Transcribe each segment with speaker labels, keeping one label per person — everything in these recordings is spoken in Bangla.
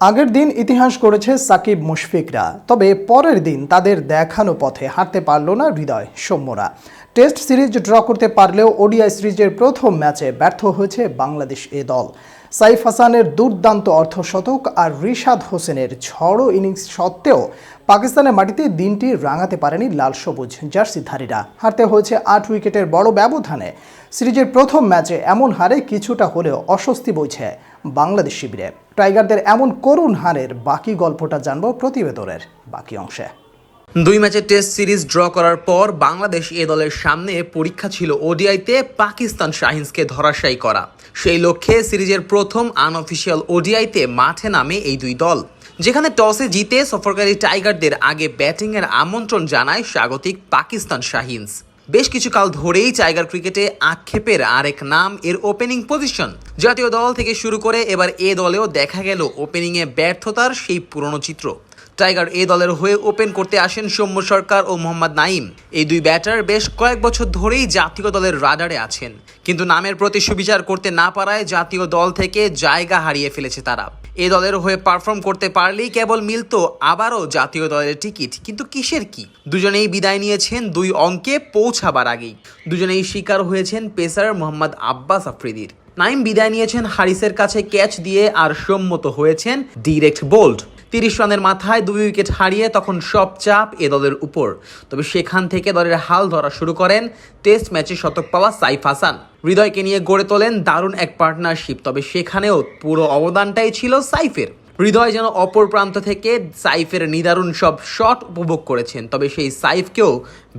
Speaker 1: আগের দিন ইতিহাস করেছে সাকিব মুশফিকরা, তবে পরের দিন তাদের দেখানো পথে হাঁটতে পারল না হৃদয় সৌম্যরা। টেস্ট সিরিজ ড্র করতে পারলেও ওডিআই সিরিজের প্রথম ম্যাচে ব্যর্থ হয়েছে বাংলাদেশ এ দল। সাইফ হাসানের দুর্দান্ত অর্ধশতক আর রিশাদ হোসেনের ঝড়ো ইনিংস সত্ত্বেও পাকিস্তানের মাটিতে দিনটি রাঙাতে পারেনি লাল সবুজ জার্সিধারীরা। হারতে হয়েছে ৮ উইকেটের বড় ব্যবধানে। সিরিজের প্রথম ম্যাচে এমন হারে কিছুটা হলেও অস্বস্তি বইছে বাংলাদেশ শিবিরে। টাইগারদের এমন করুণ হারের বাকি গল্পটা জানবো প্রতিবেদনের বাকি অংশে।
Speaker 2: ২ ম্যাচের টেস্ট সিরিজ ড্র করার পর বাংলাদেশ এ দলের সামনে পরীক্ষা ছিল ওডিআইতে পাকিস্তান শাহিনসকে ধরাশায়ী করা। সেই লক্ষ্যে সিরিজের প্রথম আনঅফিসিয়াল ওডিআইতে মাঠে নামে এই দুই দল, যেখানে টসে জিতে সফরকারী টাইগারদের আগে ব্যাটিংয়ের আমন্ত্রণ জানায় স্বাগতিক পাকিস্তান শাহিনস। বেশ কিছু কাল ধরেই টাইগার ক্রিকেটে আক্ষেপের আরেক নাম এর ওপেনিং পজিশন। জাতীয় দল থেকে শুরু করে এবার এ দলেও দেখা গেল ওপেনিংয়ে ব্যর্থতার সেই পুরনো চিত্র। টাইগার এ দলের হয়ে ওপেন করতে আসেন সৌম্য সরকার ও মোহাম্মদ নাইম। এই দুই ব্যাটার বেশ কয়েক বছর ধরেই জাতীয় দলের রাডারে আছেন, কিন্তু নামের প্রতি সুবিচার করতে না পারায় জাতীয় দল থেকে জায়গা হারিয়ে ফেলেছে তারা। এ দলের হয়ে পারফর্ম করতে পারলেই কেবল মিলত আবারও জাতীয় দলের টিকিট, কিন্তু কিসের কি? দুজনেই বিদায় নিয়েছেন ২ অঙ্কে পৌঁছাবার আগেই। দুজনেই শিকার হয়েছেন পেসার মোহাম্মদ আব্বাস আফ্রিদির। নাইম বিদায় নিয়েছেন হারিসের কাছে ক্যাচ দিয়ে, আর সম্মত হয়েছেন ডিরেক্ট বোল্ড। ৩০ রানের মাথায় ২ উইকেট হারিয়ে তখন সব চাপ এ দলের উপর। তবে সেখান থেকে দলের হাল ধরা শুরু করেন টেস্ট ম্যাচে শতক পাওয়া সাইফ হাসান। হৃদয়কে নিয়ে গড়ে তোলেন দারুণ এক পার্টনারশিপ, তবে সেখানেও পুরো অবদানটাই ছিল সাইফের। হৃদয় যেন অপর প্রান্ত থেকে সাইফের নিদারুণ সব শট উপভোগ করেছেন, তবে সেই সাইফকেও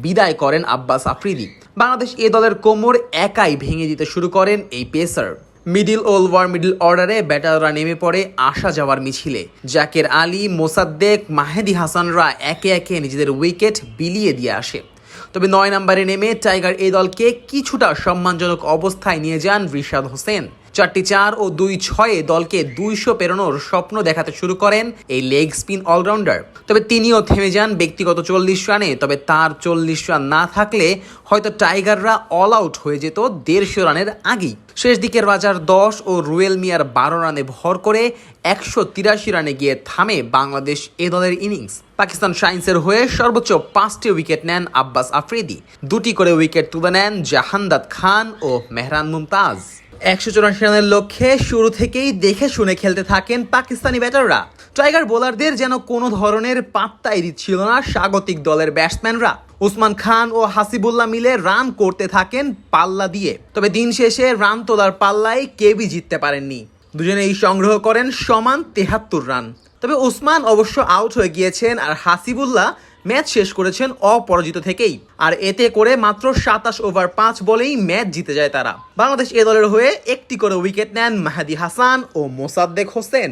Speaker 2: বিদায় করেন আব্বাস আফ্রিদি। বাংলাদেশ এ দলের কোমর একাই ভেঙে দিতে শুরু করেন এই পেসার। মিডল অর্ডারে ব্যাটাররা নেমে পড়ে আসা যাওয়ার মিছিলে। জাকের আলী, মোসাদ্দেক, মাহেদী হাসানরা একে একে নিজেদের উইকেট বিলিয়ে দিয়ে আসে। তবে ৯ নম্বরে নেমে টাইগার এ দলকে কিছুটা সম্মানজনক অবস্থায় নিয়ে যান রিশাদ হোসেন। ৪টি ৪ ও ২ ৬-এ দলকে ২০০ পেরোনোর স্বপ্ন দেখাতে শুরু করেন এই লেগ স্পিন অলরাউন্ডার। তবে তিনিও থেমে যান ব্যক্তিগত ৪০ রানে। তবে তার ৪০ রান না থাকলে হয়তো টাইগাররা অল আউট হয়ে যেত ১৫০ রানের আগেই। শেষ দিকে রাজার ১০ ও রুয়েল মিয়ার ১২ রানে ভর করে ১৮৩ রানে গিয়ে থামে বাংলাদেশ এ দলের ইনিংস। পাকিস্তান শাহিনসের হয়ে সর্বোচ্চ ৫টি উইকেট নেন আব্বাস আফ্রিদি। ২টি করে উইকেট তুলে নেন জাহানদাদ খান ও মেহরান মুমতাজ। ১৮৪ রানের লক্ষ্যে শুরু থেকেই দেখে শুনে খেলতে থাকেন পাকিস্তানি ব্যাটাররা। টাইগার বোলারদের যেন কোনো ধরনের পাত্তাই দিচ্ছিল না স্বাগতিক দলের ব্যাটসম্যানরা। উসমান খান ও হাসিবুল্লাহ মিলে রান করতে থাকেন পাল্লা দিয়ে, তবে দিন শেষে রান তোলার পাল্লায় কেউই জিততে পারেননি। দুজনেই সংগ্রহ করেন সমান ৭৩ রান। তবে উসমান অবশ্য আউট হয়ে গিয়েছেন, আর হাসিবুল্লাহ ম্যাচ শেষ করেছেন অপরাজিত থেকেই। আর এতে করে মাত্র ২৭ ওভার ৫ বলেই ম্যাচ জিতে যায় তারা। বাংলাদেশ এ দলের হয়ে একটি করে উইকেট নেন মাহেদী হাসান ও মোসাদ্দেক হোসেন।